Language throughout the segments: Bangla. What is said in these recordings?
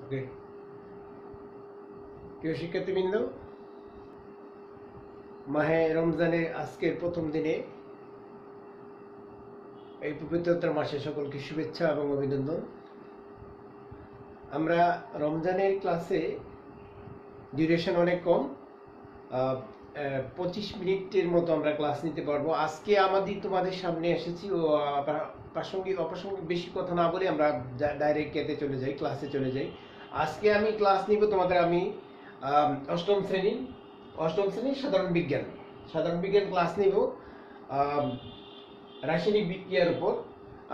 ওকে, প্রিয় শিক্ষার্থীবৃন্দ, মাহে রমজানের আজকের প্রথম দিনে এই পবিত্রতার মাসে সকলকে শুভেচ্ছা এবং অভিনন্দন। আমরা রমজানের ক্লাসে ডিউরেশন অনেক কম, 25 মিনিটের মতো আমরা ক্লাস নিতে পারবো। আজকে তোমাদের সামনে এসেছি ও প্রাসঙ্গিক অপ্রাসঙ্গিক বেশি কথা না বলে আমরা ডাইরেক্ট ক্লাসে চলে যাই। আজকে আমি ক্লাস নিব তোমাদের, আমি অষ্টম শ্রেণীর সাধারণ বিজ্ঞান ক্লাস নিব রাসায়নিক বিক্রিয়ার উপর।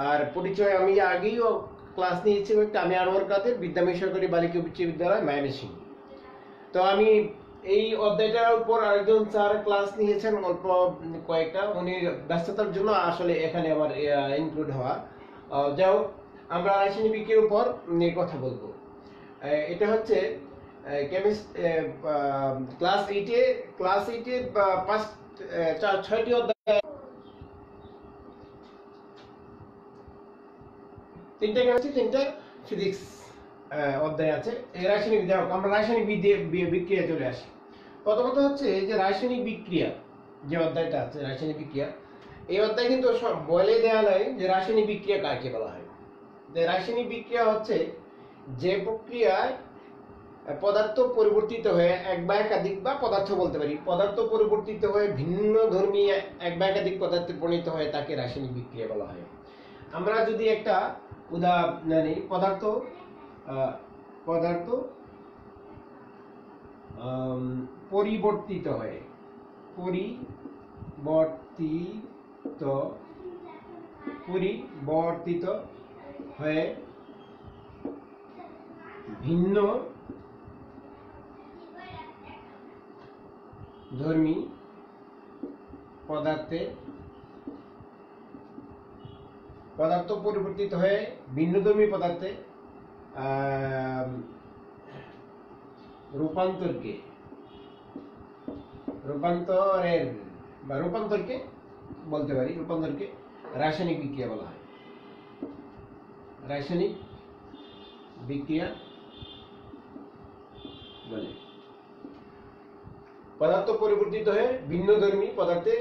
আর পরিচয় আমি আগেও ক্লাস নিয়েছি, আমি আনোয়ার কাদের, বিদ্যাময় সরকারি বালিকা উচ্চ বিদ্যালয়, ময়মনসিং। তো আমি এই অধ্যায়টার উপর আরেকজন স্যার ক্লাস নিয়েছেন অল্প কয়েকটা, উনি ব্যস্ততার জন্য আসলে এখানে আমার ইনক্লুড হওয়া। যাই হোক, আমরা রাসায়নিক বিক্রিয়ার উপর নিয়ে কথা বলবো। এটা হচ্ছে ক্লাস এইটে 6টি অধ্যায়, তিনটা ফিজিক্স অধ্যায় আছে। রাসায়নিক, যাই হোক আমরা রাসায়নিক বিক্রিয়া চলে আসি। প্রথমত হচ্ছে যে রাসায়নিক বিক্রিয়া, যে অধ্যায়টা আছে রাসায়নিক বিক্রিয়া, এই অধ্যায় কিন্তু সব বলে দেওয়া নাই যে রাসায়নিক বিক্রিয়া কাকে বলা হয়। রাসায়নিক বিক্রিয়া হচ্ছে যে প্রক্রিয়ায় পদার্থ পরিবর্তিত হয়ে এক বা একাধিক, বা পদার্থ বলতে পারি, পদার্থ পরিবর্তিত হয়ে ভিন্ন ধর্মী এক বা একাধিক পদার্থে পরিণত হয় তাকে রাসায়নিক বিক্রিয়া বলা হয়। আমরা যদি একটা উদাহরণ নিই, পদার্থ পরিবর্তিত হয়ে ভিন্ন ধর্মী পদার্থ পরিবর্তিত হয়ে ভিন্ন ধর্মী পদার্থে রূপান্তরকে বলতে পারি, রূপান্তরকে রাসায়নিক বিক্রিয়া বলা হয়। রাসায়নিক বিক্রিয়া বলে পদার্থ পরিবর্তিত হয়ে ভিন্ন ধর্মী পদার্থে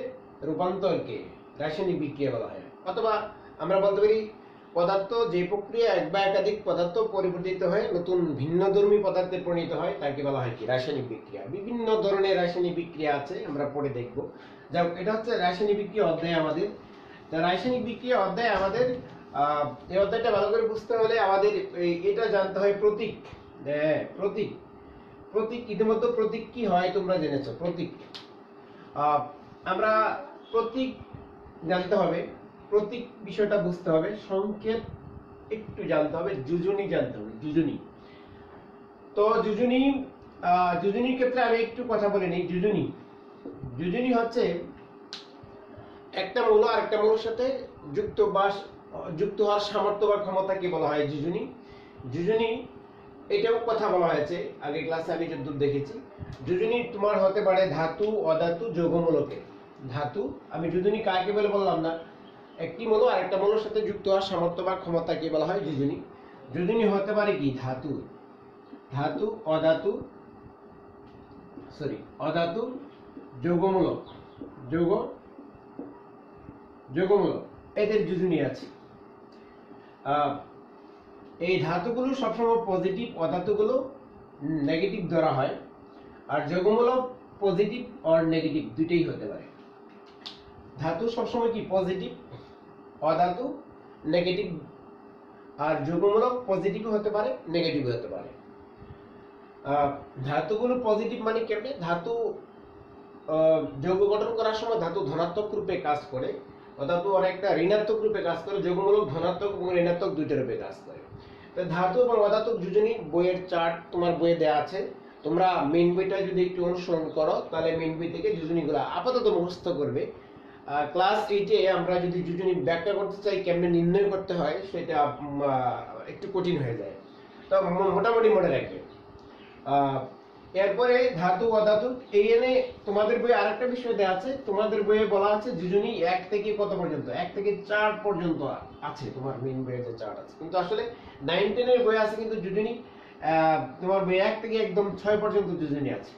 রূপান্তরকে রাসায়নিক বিক্রিয়া বলা হয়। অথবা আমরা বলতে পারি পদার্থ যে প্রক্রিয়া এক বা একাধিক পদার্থ পরিবর্তিত হয়ে নতুন ভিন্ন ধর্মী পদার্থে পরিণত হয় তাকে বলা হয় কি রাসায়নিক বিক্রিয়া। বিভিন্ন ধরনের রাসায়নিক বিক্রিয়া আছে, আমরা পরে দেখব। যাই হোক, এটা হচ্ছে রাসায়নিক বিক্রিয়া অধ্যায় আমাদের। রাসায়নিক বিক্রিয়া অধ্যায় আমাদের, এই অধ্যায়টা ভালো করে বুঝতে হলে আমাদের এটা জানতে হয় প্রতীক। ইতিমধ্যে প্রতীক কি হয় তোমরা জেনেছো। প্রতীক, আমরা প্রতীক জানতে হবে, প্রতীক বিষয়টা বুঝতে হবে, সংকেত একটু জানতে হবে, যোজনী জানতে হবে। তো যোজনীর ক্ষেত্রে আমি একটু কথা বলে নিই। যোজনী হচ্ছে একটা মৌল আর একটা মৌলের সাথে যুক্ত হওয়ার সামর্থ্য বা ক্ষমতাকে বলা হয় যোজনী। এটাও কথা বলা হয়েছে আগে ক্লাসে, আমি যতদূর দেখেছি। যোজনী তোমার হতে পারে ধাতু, অধাতু, যৌগমূলকে। ধাতু, আমি যোজনী কাকে বলে বললাম না, একটি মৌল আরেকটা মৌলের সাথে যুক্ত হওয়ার সামর্থ্য বা ক্ষমতাকে বলা হয় যোজনী হতে পারে কি ধাতু, অধাতু, যৌগমূলক, এদের যোজনী আছে। এই ধাতুগুলো সবসময় পজিটিভ, অধাতুগুলো নেগেটিভ ধরা হয়। আর যৌগমূলক পজিটিভ আর নেগেটিভ দুটেই হতে পারে। ধাতু সবসময় কি পজিটিভ, অধাতু নেগেটিভ, আর যৌগমূলক পজিটিভ হতে পারে, নেগেটিভ হতে পারে। ধাতুগুলো পজিটিভ মানে কেমনে? ধাতু যৌগ গঠন করার সময় ধাতু ধনাত্মক রূপে কাজ করে, অধাতু অনেকটা ঋণাত্মক রূপে কাজ করে, যৌগমূলক ধনাত্মক এবং ঋণাত্মক দুইটা রূপে কাজ করে। তো ধাতু এবং অধাতু যোজনী বইয়ের চার্ট তোমার বইয়ে দেওয়া আছে। তোমরা মেইন বইটা যদি একটু অনুসরণ করো তাহলে মেইন বই থেকে যোজনীগুলো আপাতত মুখস্থ করবে। ক্লাস 8-এ আমরা যদি যোজনী ব্যাখ্যা করতে চাই, কেমনে নির্ণয় করতে হয়, সেটা একটু কঠিন হয়ে যায়। তো মোটামুটি মনে রাখবে। এরপরে ধাতু, অধাতু, এই এনে তোমাদের বইয়ে আরেকটা বিষয় দেওয়া আছে। তোমাদের বইয়ে বলা আছে যোজনী 1 থেকে কত পর্যন্ত, 1 থেকে 4 পর্যন্ত আছে তোমার মেইন বইয়ে যে চার্ট আছে। কিন্তু আসলে 9-10 এর বই আছে কিন্তু যোজনী তোমার বই 1 থেকে একদম 6 পর্যন্ত যোজনী আছে।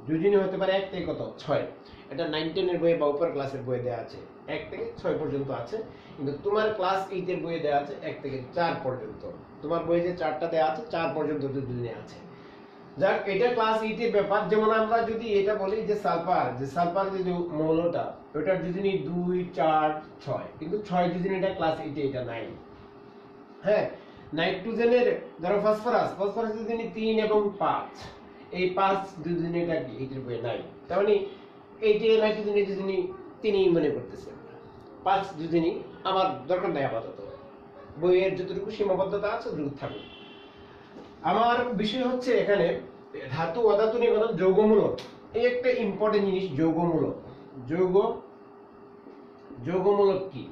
যোজনী হতে পারে 1 থেকে কত 6, এটা 9 10 এর বইয়ে বা উপর ক্লাসের বইয়ে দেওয়া আছে 1 থেকে 6 পর্যন্ত আছে, কিন্তু তোমার ক্লাস 8 এর বইয়ে দেওয়া আছে 1 থেকে 4 পর্যন্ত। তোমার বইয়ে যে 4টা দেওয়া আছে 4 পর্যন্ত যোজনী আছে। যাক, এটা ক্লাস 8 এর ব্যাপার। যেমন আমরা যদি এটা বলি যে সালফার যে মৌলটা, ওটার যোজনী 2 4 6, কিন্তু 6 যোজনীটা ক্লাস 8 এ এটা নাই। হ্যাঁ, নাইট্রোজেনের ধরো ফসফরাস যোজনী 3 এবং 5, এই 5 যোজনীটা কি এটার বইয়ে নাই। তার মানে এইটা নাইট্রোজেনের যোজনী 3ই মনে করতেছে, 5 যোজনী আমার দরকার নাই আপাতত। বইয়ের যতটুকু সীমাবদ্ধতা আছে ততটুকু থাকুক। আমার বিষয় হচ্ছে এখানে ধাতু অধাতু নিয়ে কথা, যৌগমূলক। এই একটা ইম্পর্টেন্ট জিনিস, যৌগমূলক। যৌগমূলক কি?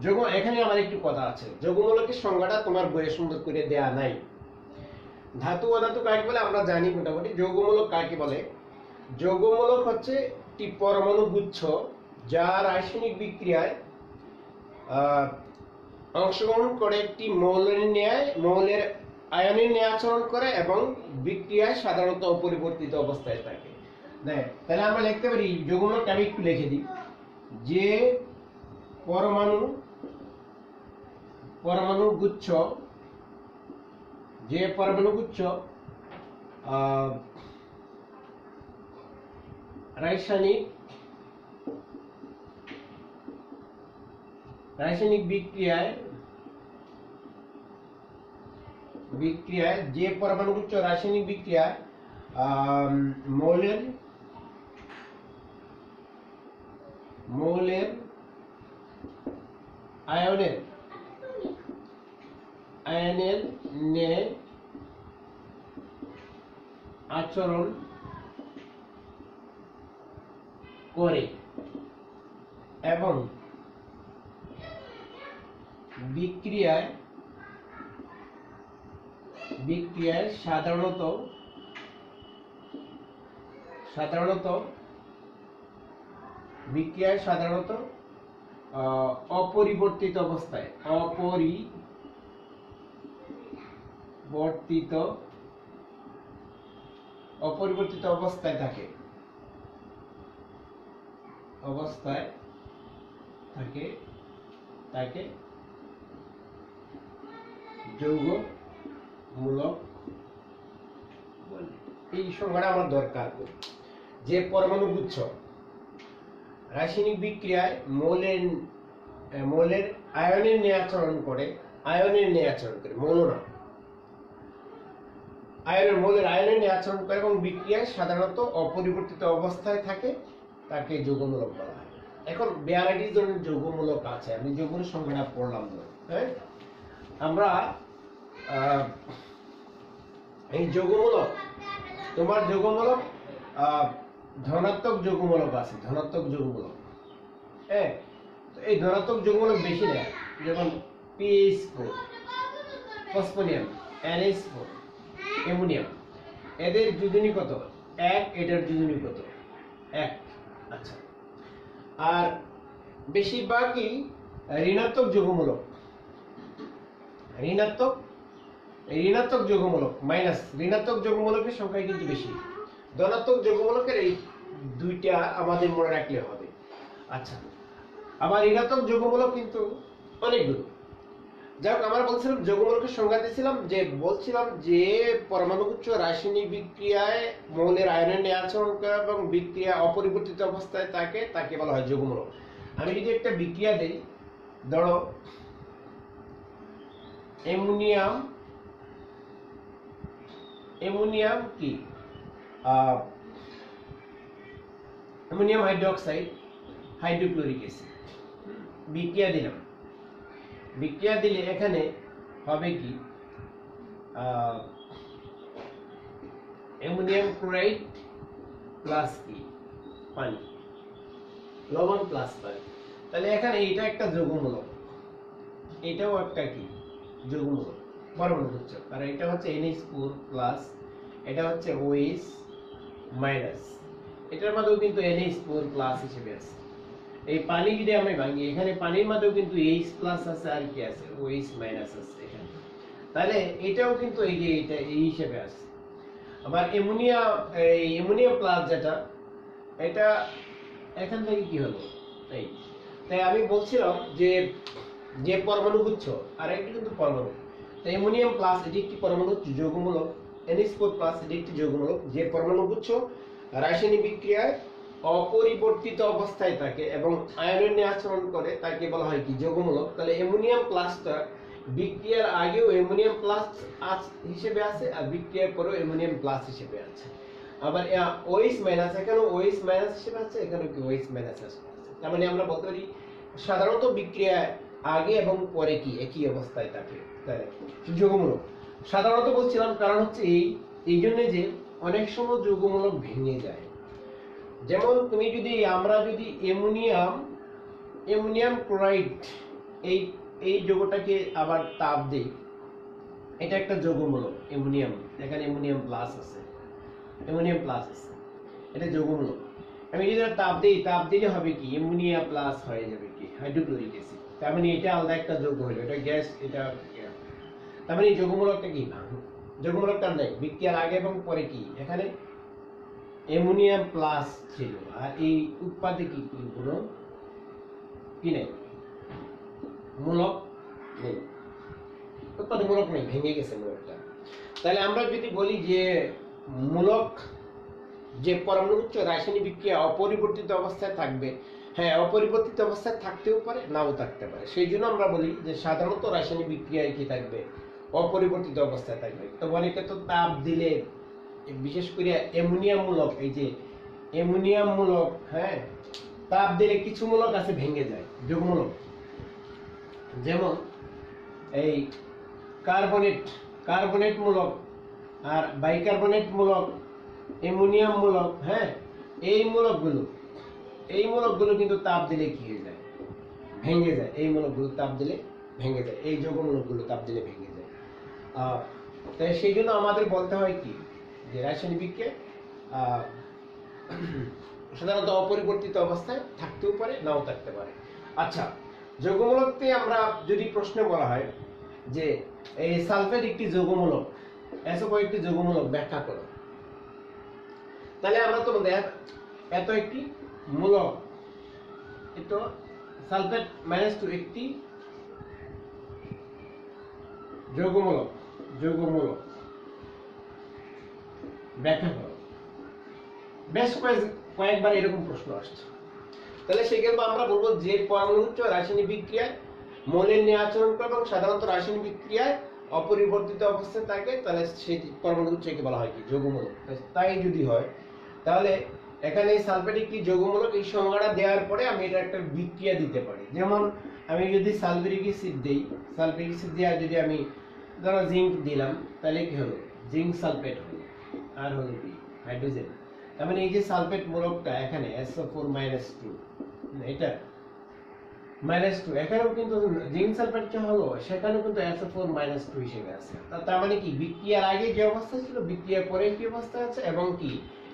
যৌগ, এখানে আমার একটু কথা আছে। যৌগমূলকের সংজ্ঞাটা তোমার বইয়ে সুন্দর করে দেয়া নাই। ধাতু অধাতু কাকে বলে আমরা জানি মোটামুটি। যৌগমূলক কাকে বলে? যৌগমূলক হচ্ছে একটি পরমাণু গুচ্ছ যা রাসায়নিক বিক্রিয়ায় অংশগ্রহণ করে একটি মৌলের আয়নের ন্যায় আচরণ করে এবং বিক্রিয়ায় সাধারণত অপরিবর্তিত অবস্থায় থাকে। তাহলে আমরা লিখতে পারি যৌগমূলক, আমি একটু লিখে দিই, যে পরমাণু গুচ্ছ রাসায়নিক বিক্রিয়ায় যে পরমাণু গুচ্ছ রাসায়নিক বিক্রিয়ায় মৌলের আয়নের ন্যায় আচরণ করে এবং বিক্রিয়ায় সাধারণত অপরিবর্তিত অবস্থায় থাকে তাকে যৌগমূলক বলে। এই সংজ্ঞাটা আমার দরকার। যে পরমাণু গুচ্ছ রাসায়নিক বিক্রিয়ায় মৌলের আয়নের ন্যায় আচরণ করে, মৌলের আয়নের ন্যায় আচরণ করে এবং বিক্রিয়ায় সাধারণত অপরিবর্তিত অবস্থায় থাকে, তাকে যৌগমূলক বলা হয়। এখন 42 ধরনের যৌগমূলক আছে, আমি যৌগের সংখ্যাটা পড়লাম না। হ্যাঁ, আমরা এই যৌগমূলক, তোমার যৌগমূলক ধনাত্মক যৌগমূলক আছে, হ্যাঁ, এই ধনাত্মক যৌগমূলক বেশি নেয়, যেমন PH4, ফসফোনিয়াম, NH4, অ্যামোনিয়াম, এদের যোজনী কত 1, এটার যোজনী কত 1। আচ্ছা, আর বেশিরভাগই ঋণাত্মক যৌগমূলক, মাইনাস ঋণাত্মক যৌগমূলকের সংখ্যা কিন্তু বেশি। ধনাত্মক যৌগমূলকের এই দুইটা আমাদের মনে রাখলে হবে। আচ্ছা, আবার ঋণাত্মক যৌগমূলক কিন্তু অনেকগুলো। যাই হোক, আমরা বলছিলাম যৌগমূলকের সংজ্ঞা দিয়েছিলাম, যে পরমাণুগুচ্ছ রাসায়নিক বিক্রিয়ায় মৌলের আয়নের ন্যায় আচরণ করে এবং বিক্রিয়া অপরিবর্তিত অবস্থায় থাকে, তাকে বলা হয় যৌগমূলক। আমি যদি একটা বিক্রিয়া দেই, ধরো অ্যামোনিয়াম কি অ্যামোনিয়াম হাইড্রোক্সাইড, হাইড্রোক্লোরিক অ্যাসিড, বিক্রিয়া দিলে এখানে হবে কি অ্যামোনিয়াম ক্লোরাইড প্লাস কি পানি, লবণ প্লাস পানি। তাহলে এখানে এটা একটা যৌগমূলক, এটাও একটা কি যৌগমূলক পরমাণু গুচ্ছ, আর এটা হচ্ছে NH4 প্লাস, এটা হচ্ছে OH মাইনাস, এটার মধ্যেও কিন্তু NH4 প্লাস হিসেবে আছে। এই পানি যদি আমি ভাঙি, এখানে পানির মধ্যেও কিন্তু H প্লাস আছে, আর কি আছে OH মাইনাস আছে এখানে। তাহলে এটাও কিন্তু এই যে এটা এই হিসেবে আছে। আবার অ্যামোনিয়া প্লাস যেটা, এটা এখান থেকে কি হলো, এই তাই আমি বলছিলাম যে যে পরমাণু গুচ্ছ আর একটা কিন্তু পরমাণু, তাই অ্যামোনিয়াম প্লাস এটি একটি পরমাণু যৌগমূলক, NH4 প্লাস এটি একটি যৌগমূলক। যে পরমাণু গুচ্ছ রাসায়নিক বিক্রিয়ায় অপরিবর্তিত অবস্থায় থাকে এবং আয়ন নিয়ে আচরণ করে তাকে বলা হয় কি যৌগমূলক। তাহলে অ্যামোনিয়াম প্লাসটা বিক্রিয়ার আগেও অ্যামোনিয়াম প্লাস হিসেবে আছে আর বিক্রিয়ার পরেও অ্যামোনিয়াম প্লাস হিসেবে আছে। আবার OH মাইনাস, এখানেও OH মাইনাস হিসেবে আছে, এখানেও কি OH মাইনাস আছে। তার মানে আমরা বলতে পারি সাধারণত বিক্রিয়ায় আগে এবং পরে কি একই অবস্থায় থাকে, তাই যৌগমূলক। সাধারণত বলছিলাম কারণ হচ্ছে এই জন্য যে অনেক সময় যৌগমূলক ভেঙে যায়। যেমন তুমি যদি আমরা যদি অ্যামোনিয়াম ক্লোরাইড এই যৌগটাকে আবার তাপ দেই, এটা একটা যৌগমূলক অ্যামোনিয়াম, এখানে অ্যামোনিয়াম প্লাস আছে, এটা যৌগমূলক। আমি যদি তাপ দিলে হবে কি অ্যামোনিয়া প্লাস হয়ে যাবে কি হাইড্রোক্লোরিক অ্যাসিড। তার মানে এটা আলাদা একটা যৌগ হলো, এটা গ্যাস, এটা তার মানে যৌগমূলকটা কি যৌগমূলকটা নাই, বিক্রিয়ার আগে এবং পরে কি এখানে অ্যামোনিয়াম প্লাস ছিল আর এই উৎপাদে কি কোনো কি নেই, মূলক নেই, উৎপাদে মূলক নেই, ভেঙে গেছে মূলকটা। তাহলে আমরা যদি বলি যে মূলক যে পরমাণু উচ্চ রাসায়নিক বিক্রিয়া অপরিবর্তিত অবস্থায় থাকবে, হ্যাঁ অপরিবর্তিত অবস্থায় থাকতেও পারে নাও থাকতে পারে। সেই জন্য আমরা বলি যে সাধারণত রাসায়নিক বিক্রিয়ায় কি থাকবে, অপরিবর্তিত অবস্থায় থাকবে। তো অনেকে তো তাপ দিলে, বিশেষ করে অ্যামোনিয়াম মূলক, এই যে অ্যামোনিয়াম মূলক, হ্যাঁ তাপ দিলে কিছু মূলক আছে ভেঙে যায় যৌগমূলক। যেমন এই কার্বনেট মূলক আর বাইকার্বনেট মূলক, অ্যামোনিয়াম মূলক, হ্যাঁ এই মূলকগুলো কিন্তু তাপ দিলে কি হয়ে যায়, ভেঙে যায়। এই মূলকগুলো তাপ দিলে ভেঙে যায়, এই যৌগমূলকগুলো তাপ দিলে ভেঙে যায়। তাই সেই জন্য আমাদের বলতে হয় কি যে রাসায়নিক বিক্রিয়া সাধারণত অপরিবর্তিত অবস্থায় থাকতেও পারে নাও থাকতে পারে। আচ্ছা, যৌগমূলকতে আমরা যদি প্রশ্নে বলা হয় যে এই সালফেট একটি যৌগমূলক, SO4 একটি যৌগমূলক, ব্যাখ্যা করো। তাহলে আমরা তো এত একটি মূলক, এটা সালফেট -2 একটি যৌগমূলক, ব্যাখ্যা করো। বেশ কয়েকবার এরকম প্রশ্ন আসছে। তাহলে সেক্ষেত্রে আমরা বলবো যে পরমাণু উচ্চ রাসায়নিক বিক্রিয়ায় মৌলের নিয়ে আচরণ করে এবং সাধারণত রাসায়নিক বিক্রিয়ায় অপরিবর্তিত অবস্থায় থাকে, তাহলে সেই পরমাণু উচ্চকে বলা হয় কি যৌগমূলক। তাই যদি হয় তাহলে এখানে সালফেট একটি যৌগমূলক এই সংজ্ঞাটা দেওয়ার পরে আমি এটা একটা বিক্রিয়া দিতে পারি। যেমন আমি যদি সালফিউরিক অ্যাসিড দেই, সালফিউরিক অ্যাসিড দিয়ে যদি আমি ধরো জিঙ্ক দিলাম, তাহলে কি হলো, জিঙ্ক সালফেট হলো, আর হলো কি হাইড্রোজেন। তার মানে এই যে সালফেট মূলকটা এখানে SO4 -2, এটা -2, এখানেও কিন্তু জিঙ্ক সালফেট যে হলো সেখানেও কিন্তু SO4 -2 হিসেবে আছে। তার মানে কি বিক্রিয়ার আগে যে অবস্থা ছিল বিক্রিয়ার পরে কি অবস্থা আছে এবং কি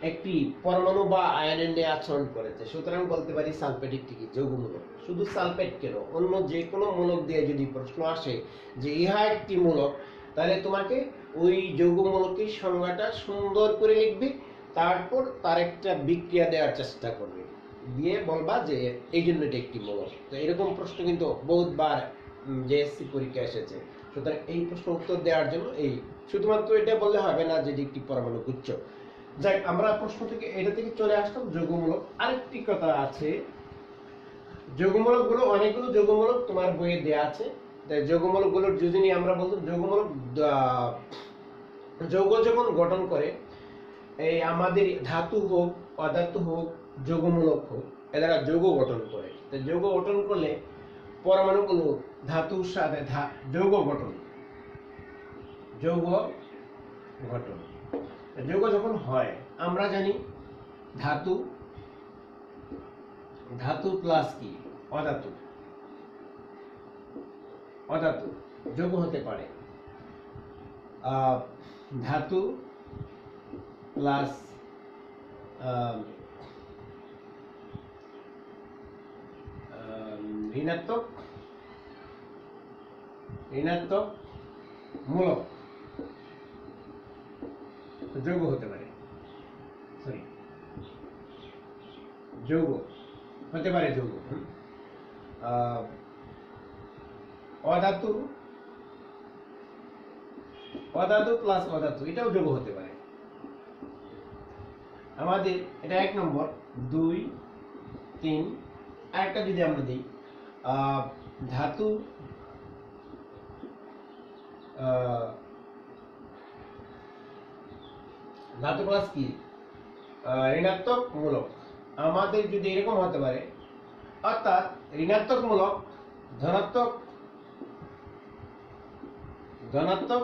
একটি পরমাণু বা আয়নের নিয়ে আচরণ করেছে। সুতরাং বলতে পারি সালফেট একটি কি যৌগমূলক। শুধু সালফেট কেন, অন্য যে কোনো মূলক দিয়ে যদি প্রশ্ন আসে যে ইহা একটি মূলক, তাহলে তোমাকে ওই যৌগমূলকের সংজ্ঞাটা সুন্দর করে লিখবে, তারপর তার একটা বিক্রিয়া দেওয়ার চেষ্টা করবে, দিয়ে বলবা যে এই জন্য এটা একটি মূলক। তো এরকম প্রশ্ন কিন্তু বহুতবার JSC পরীক্ষা এসেছে। সুতরাং এই প্রশ্ন উত্তর দেওয়ার জন্য এই শুধুমাত্র এটা বললে হবে না যে একটি পরমাণু গুচ্ছ। যাক, আমরা প্রশ্ন থেকে এটা থেকে চলে আসলাম যৌগমূলক। আরেকটি কথা আছে, যৌগমূলক গুলো, অনেকগুলো যৌগমূলক তোমার বইয়ে দেয়া আছে। যৌগমূলক গুলোর যদি আমরা বলতাম যৌগমূলক যৌগ যখন গঠন করে, এই আমাদের ধাতু হোক অধাতু হোক যৌগমূলক হোক, এরা যৌগ গঠন করে। তো যৌগ গঠন করলে পরমাণুগুলো ধাতুর সাথে যৌগ গঠন যৌগ যখন হয় আমরা জানি ধাতু প্লাস কি অধাতু যৌগ হতে পারে। ধাতু প্লাস ঋণাত্মক মূলক যৌগ হতে পারে, সরি যৌগ হতে পারে, যৌগ। অধাতু, অধাতু প্লাস অধাতু এটাও যৌগ হতে পারে। আমাদের এটা 1 নম্বর, 2 3 আরেকটা যদি আমরা দিই ধাতু ধাতু প্লাস কি ঋণাত্মক মূলক, আমাদের যদি এরকম হতে পারে, অর্থাৎ ঋণাত্মক মূলক ধনাত্মক, ধনাত্মক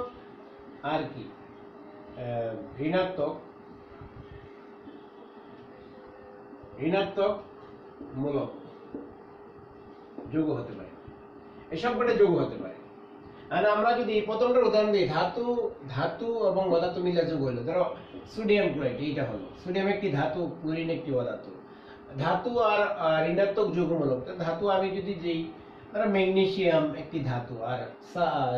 আর কি ঋণাত্মক, ঋণাত্মক মূলক যৌগ হতে পারে, এসব কটা যৌগ হতে পারে। আর আমরা যদি প্রথমটার উদাহরণ দিই, ধাতু, ধাতু এবং অধাতু মিলে যৌগ হলো, ধরো সোডিয়াম ক্লোরাইড, এইটা হলো সোডিয়াম একটি ধাতু, ক্লোরিন একটি অধাতু। ধাতু আর ঋণাত্মক যৌগমূলক, ধাতু আমি যদি যেই ধরো ম্যাগনেসিয়াম একটি ধাতু, আর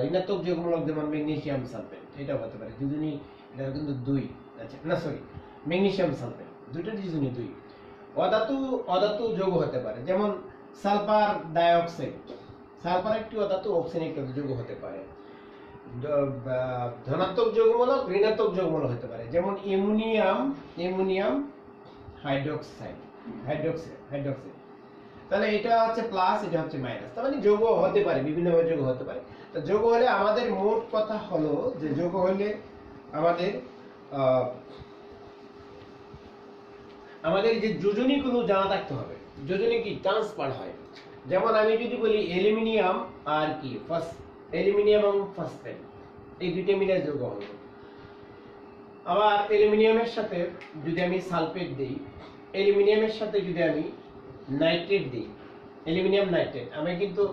ঋণাত্মক যৌগমূলক যেমন ম্যাগনেসিয়াম সালফেট, এটাও হতে পারে দুজনই, এটা কিন্তু 2, আচ্ছা না সরি ম্যাগনেসিয়াম সালফেট দুইটার দুজনই 2। অধাতু, অধাতু যৌগ হতে পারে, যেমন সালফার ডাইঅক্সাইড, সালফার একটি অধাতু, অক্সিজেন একটি যৌগ হতে পারে। ধনাত্মক যৌগমূলক, ঋণাত্মক যৌগমূলক হতে পারে, যেমন ammonium, ammonium hydroxide, hydroxide, hydroxide. তাহলে এটা হচ্ছে প্লাস, এটা হচ্ছে মাইনাস, তার মানে যৌগ হতে পারে, বিভিন্নভাবে যৌগ হতে পারে। তো যৌগ হলে আমাদের মোট কথা হলো যে যৌগ হলে আমাদের আমাদের যে যোজনীগুলো জানা থাকতে হবে। যোজনী কি ট্রান্সফার হয়, যেমন আমি যদি বলি অ্যালুমিনিয়াম আর কি অ্যালুমিনিয়াম এবং ফসফেট, এই দুইটা মিলে যৌগ হলো। আবার অ্যালুমিনিয়ামের সাথে যদি আমি সালফেট দেই, অ্যালুমিনিয়ামের সাথে যদি আমি নাইট্রেট দিই, অ্যালুমিনিয়াম নাইট্রেট, আমি কিন্তু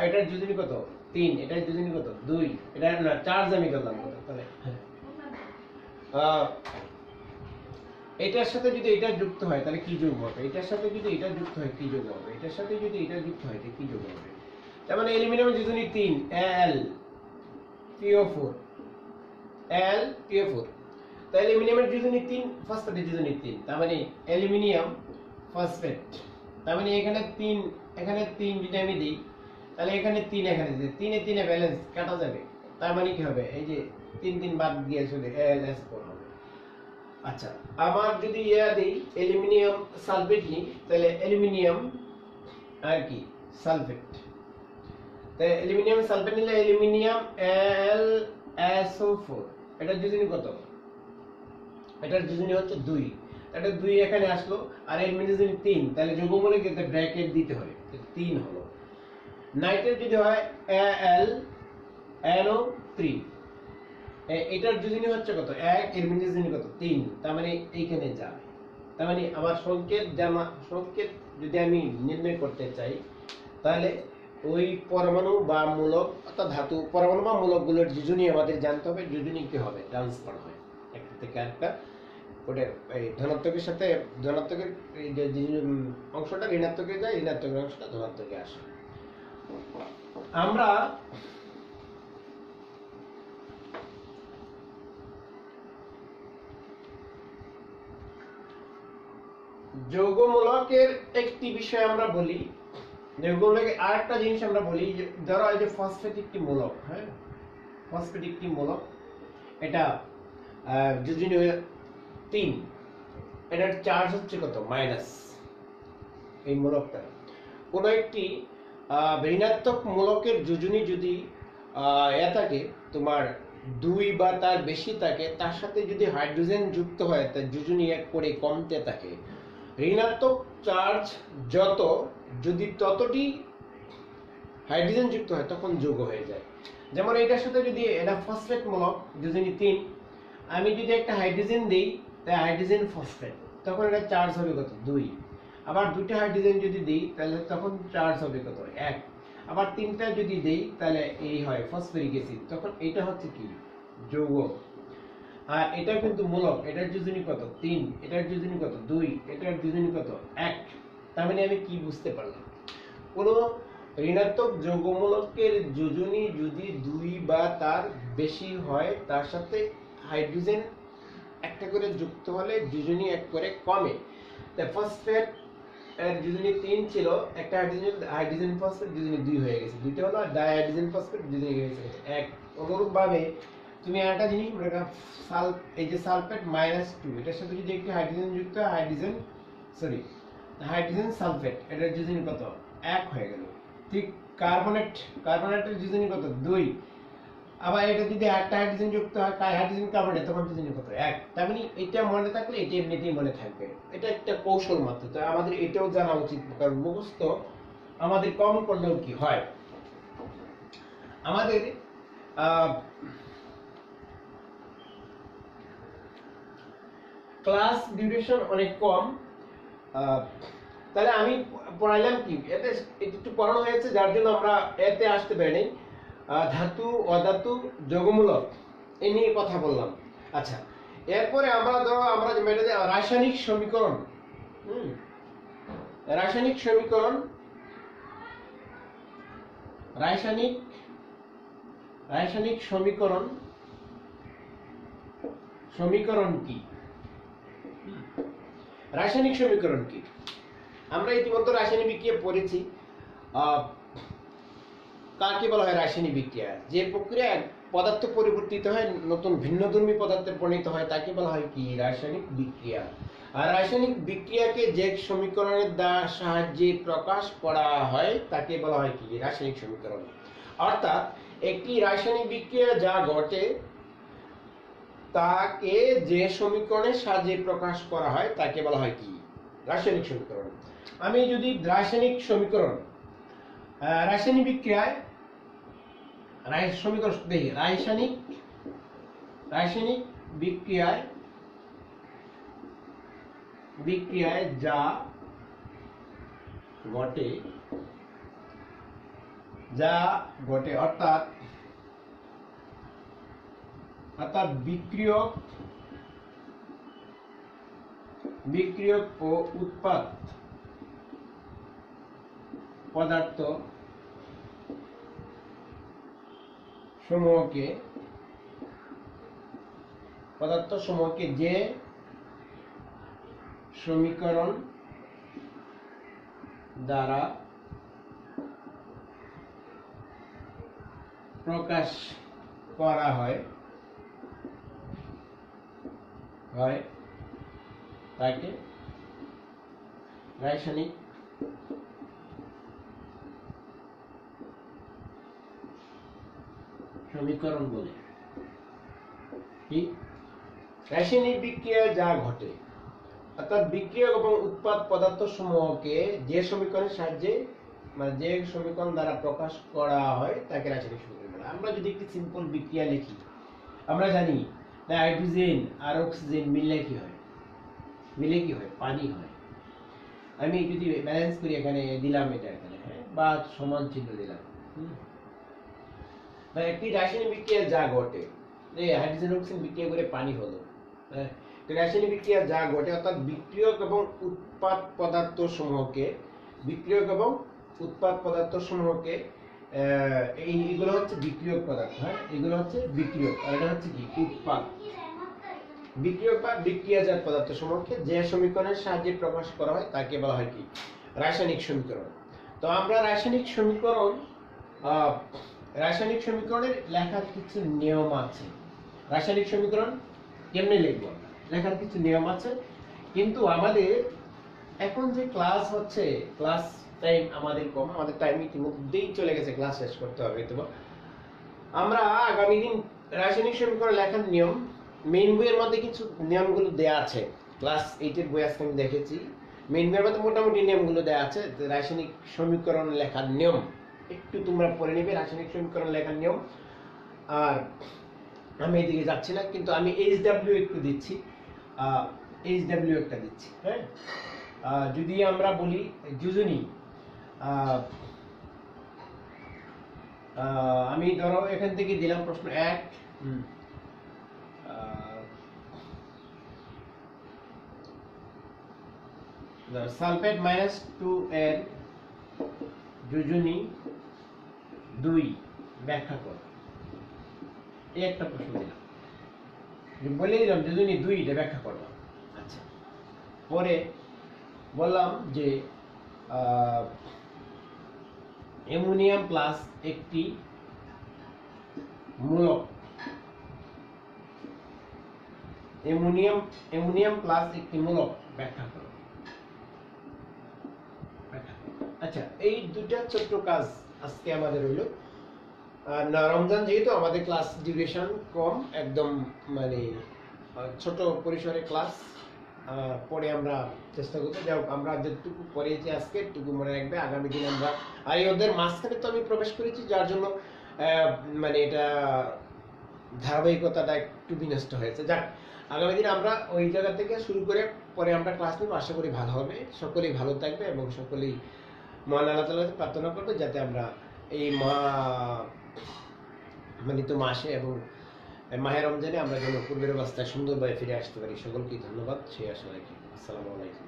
এটার যোজনী কত 3, এটার যোজনী কত 2, এটা না চার্জ আমি করলাম কত, তাহলে এটার সাথে যদি এটা যুক্ত হয় তাহলে কি যোগ হবে, এটার সাথে যদি এটা যুক্ত হয় কি যোগ হবে, এটার সাথে যদি এটা যুক্ত হয় তাহলে কি যোগ হবে। তার মানে অ্যালুমিনিয়ামের যোজনী 3, Al PO4, Al PO4, তাহলে অ্যালুমিনিয়ামের যোজনী 3, ফসফেটের যোজনী 3, তার মানে অ্যালুমিনিয়াম ফসফেট, তার মানে এখানে 3, এখানে 3 যদি আমি দিই তাহলে এখানে 3, এখানে 3 এ 3 এ ব্যালেন্স কাটা যাবে, তার মানে কি হবে, এই যে 3 3 বাদ দিয়ে চলে Al+4 হবে। আচ্ছা, আবার যদি দেই অ্যালুমিনিয়াম সালফেট নিই, তাহলে অ্যালুমিনিয়াম আর কি সালফেট, তাই অ্যালুমিনিয়াম সালফেট নিলে অ্যালুমিনিয়াম Al+SO4, এটার যোজনী কত, এটার যোজনী হচ্ছে 2, এটা 2 এখানে আসলো, আর অ্যালুমিনিয়াম যোজনী 3, তাহলে যৌগমূলকে একটা ব্র্যাকেট দিতে হবে, 3 হলো। নাইট্রেট যদি হয় AlNO3, এটার যোজনী হচ্ছে কত 1, অ্যালুমিনিয়াম যোজনী কত 3, তার মানে এইখানে যাবে। তার মানে আমার সংকেত যদি আমি নির্ণয় করতে চাই, তাহলে ওই পরমাণু বা মূলক অর্থাৎ ধাতু পরমাণু বা মূলকগুলোর যোজনী আমাদের জানতে হবে, যোজনী কি হবে ট্রান্সফার হয় একটা থেকে আরেকটা, ওটা এই ধনাত্মকের সাথে ধনাত্মকের এই যে অংশটা ঋণাত্মকে যায়, ঋণাত্মকের অংশটা ধনাত্মকে আসে। আমরা যৌগমূলকের একটি বিষয় আমরা বলি, যৌগমূলকের আরেকটা জিনিস আমরা বলি, ধরো এই যে ফসফেট একটি মূলক, হ্যাঁ ফসফেট একটি মূলক, এটা যোজনী 3, এটার চার্জ হচ্ছে কত মাইনাস, এই মূলকটা কোন একটি ঋণাত্মক মূলকের যোজনী যদি থাকে তোমার 2 বা তার বেশি থাকে, তার সাথে যদি হাইড্রোজেন যুক্ত হয় তার যোজনী 1 করে কমতে থাকে, ঋণাত্মক চার্জ যত, যদি ততটি হাইড্রোজেন যুক্ত হয় তখন যৌগ হয়ে যায়। যেমন এটার সাথে যদি এটা ফসফেট মূলক যোজনী 3, আমি যদি একটা হাইড্রোজেন দেই তাই হাইড্রোজেন ফসফেট, তখন এটা চার্জ হবে কত 2, আবার দুটো হাইড্রোজেন যদি দেই তাহলে তখন চার্জ হবে কত 1, আবার 3টা যদি দেই তাহলে এই হয় ফসফরিক অ্যাসিড, তখন এটা হচ্ছে কি যৌগ। আর এটা কিন্তু মূলক, এটার যোজনী কত 3, এটার যোজনী কত 2, এটার যোজনী কত 1, তার মানে আমি কি বুঝতে পারলাম, কোন ঋণাত্মক যৌগমূলকের যোজনী যদি 2 বা তার বেশি হয় তার সাথে হাইড্রোজেন একটা করে যুক্ত হলে যোজনী 1 করে কমে। তা ফসফেট এর যোজনী 3 ছিল, একটা হাইড্রোজেন ফসফেট যোজনী 2 হয়ে গেছে, দুইটা হলো ডাইহাইড্রোজেন ফসফেট যোজনী হয়ে গেছে 1। অনুরূপ ভাবে তুমি একটা জিনিস মনে রাখো, এই যে সালফেট -2 এটার সাথে যদি একটি হাইড্রোজেন যুক্ত হয়, হাইড্রোজেন সালফেট এটার যোজনী কত 1 হয়ে গেল। ঠিক কার্বনেটের যোজনী কত 2। আবার এটা যদি একটা হাইড্রোজেন যুক্ত হয় হাইড্রোজেন কার্বনেট, তখন যোজনী কত 1। তার মানে এটা মনে থাকলে এটা এমনিতেই মনে থাকবে, এটা একটা কৌশল মাত্র। তো আমাদের এটাও জানা উচিত, কারণ মুখস্থ আমাদের কম করলেও কি হয়, আমাদের ক্লাস ডিউরেশন অনেক কম। তাহলে আমি পড়াইলাম কি, এতে একটু পড়ানো হয়েছে যার জন্য আমরা এতে আসতে পারিনি। ধাতু অধাতু যৌগমূলক এ নিয়ে কথা বললাম। আচ্ছা, এরপরে আমরা রাসায়নিক সমীকরণ, রাসায়নিক সমীকরণ সমীকরণ কি? রাসায়নিক সমীকরণ কি? আমরা ইতিমধ্যে রাসায়নিক বিক্রিয়া পড়েছি। কাকে বলা হয় রাসায়নিক বিক্রিয়া? যে প্রক্রিয়ায় পদার্থ পরিবর্তিত হয়, নতুন ভিন্নধর্মী পদার্থে পরিণত হয়, তাকে বলা হয় কি? রাসায়নিক বিক্রিয়া। আর রাসায়নিক বিক্রিয়াকে যে সমীকরণের সাহায্যে প্রকাশ করা হয় তাকে বলা হয় কি? রাসায়নিক সমীকরণ। অর্থাৎ একটি রাসায়নিক বিক্রিয়া যা ঘটে তাকে যে সমীকরণের সাহায্যে প্রকাশ করা হয় তাকে বলা হয় কি? রাসায়নিক সমীকরণ। আমি যদি রাসায়নিক সমীকরণ, রাসায়নিক বিক্রিয়ায় সমীকরণ দেখি, রাসায়নিক বিক্রিয়ায় যা ঘটে অর্থাৎ বিক্রিয়ক ও উৎপাদ পদার্থ সমূহকে যে সমীকরণ দ্বারা প্রকাশ করা হয় তাকে রাসায়নিক সমীকরণ বলে। কি? রাসায়নিক বিক্রিয়ায় যা ঘটে অর্থাৎ বিক্রিয়ক এবং উৎপাদ পদার্থ সমূহকে যে সমীকরণের সাহায্যে, মানে যে সমীকরণ দ্বারা প্রকাশ করা হয় তাকে রাসায়নিক সমীকরণ বলে। আমরা যদি একটি সিম্পল বিক্রিয়া লিখি, আমরা জানি হাইড্রোজেন আর অক্সিজেন মিললে কি হয়? পানি হয়। আমি যদি ব্যালেন্স করি, এখানে দিলাম এটা, এখানে বা সমান চিহ্ন দিলাম। একটি রাসায়নিক বিক্রিয়া যা ঘটে, হাইড্রোজেন অক্সিজেন বিক্রিয়া করে পানি হলো। রাসায়নিক বিক্রিয়া যা ঘটে অর্থাৎ বিক্রিয়ক এবং উৎপাদ পদার্থ সমূহকে এইগুলো হচ্ছে বিক্রিয়ক পদার্থ। এগুলো হচ্ছে বিক্রিয়ক, আর এটা হচ্ছে কি? উৎপাদ। বিক্রিয়ক বা বিক্রিয়াজাত পদার্থ সমূহকে যে সমীকরণের সাহায্যে প্রকাশ করা হয় তাকে বলা হয় কি? রাসায়নিক সমীকরণ। তো আমরা রাসায়নিক সমীকরণের লেখার কিছু নিয়ম আছে। রাসায়নিক সমীকরণ কেমনে লিখব, লেখার কিছু নিয়ম আছে। কিন্তু আমাদের এখন যে ক্লাস হচ্ছে, ক্লাস টাইম আমাদের কম, আমাদের টাইম ইতিমধ্যেই চলে গেছে, ক্লাস শেষ করতে হবে। তো আমরা আগামী দিন রাসায়নিক সমীকরণ লেখার নিয়ম, মেইন বইয়ের মধ্যে কিছু নিয়মগুলো দেয়া আছে। ক্লাস 8 এর বই আজকে আমি দেখেছি, মেইন বইয়ের মধ্যে মোটামুটি নিয়মগুলো দেয়া আছে। রাসায়নিক সমীকরণ লেখার নিয়ম একটু তোমরা পড়ে নিবে, রাসায়নিক সমীকরণ লেখার নিয়ম। আর আমি এদিকে যাচ্ছি না, কিন্তু আমি এইচডব্লিউ একটু দিচ্ছি, এইচডব্লিউ একটা দিচ্ছি। হ্যাঁ, যদি আমরা বলি যোজনী, আমি ধরো এখান থেকে দিলাম প্রশ্ন 1, সালফেট -2 এর যোজনী 2 ব্যাখ্যা করো। এই একটা প্রশ্ন দিলাম, বলে দিলাম যোজনী 2 এটা ব্যাখ্যা করো। আচ্ছা, পরে বললাম যে অ্যামোনিয়াম প্লাস একটি মূলক, অ্যামোনিয়াম প্লাস একটি মূলক ব্যাখ্যা করো। আচ্ছা, এই দুটা ছোট্ট কাজ আজকে আমাদের হইলো। না, রমজান যেহেতু আমাদের ক্লাস ডিউরেশন কম, একদম মানে ছোট পরিসরে ক্লাস, পরে আমরা চেষ্টা করতে যাও আমরা যেটুকু পড়িয়েছি আজকে টুকু মনে রাখবে, আগামী দিন আমরা আর ওদের মাঝখানে তো আমি প্রবেশ করেছি, যার জন্য মানে এটা ধারাবাহিকতাটা একটু বিনষ্ট হয়েছে। যাক, আগামী দিন আমরা ওই জায়গা থেকে শুরু করে পরে আমরা ক্লাস নেব, আশা করি ভালো হবে। সকলেই ভালো থাকবে এবং সকলেই মহান আল্লাহ তাআলার প্রার্থনা করবে যাতে আমরা এই তো মাসে এবং মাহে রমজানে আমরা যেন পূর্বের অবস্থায় সুন্দরভাবে ফিরে আসতে পারি। সকলকে ধন্যবাদ, সেই আশা রাখি। আসসালামু আলাইকুম।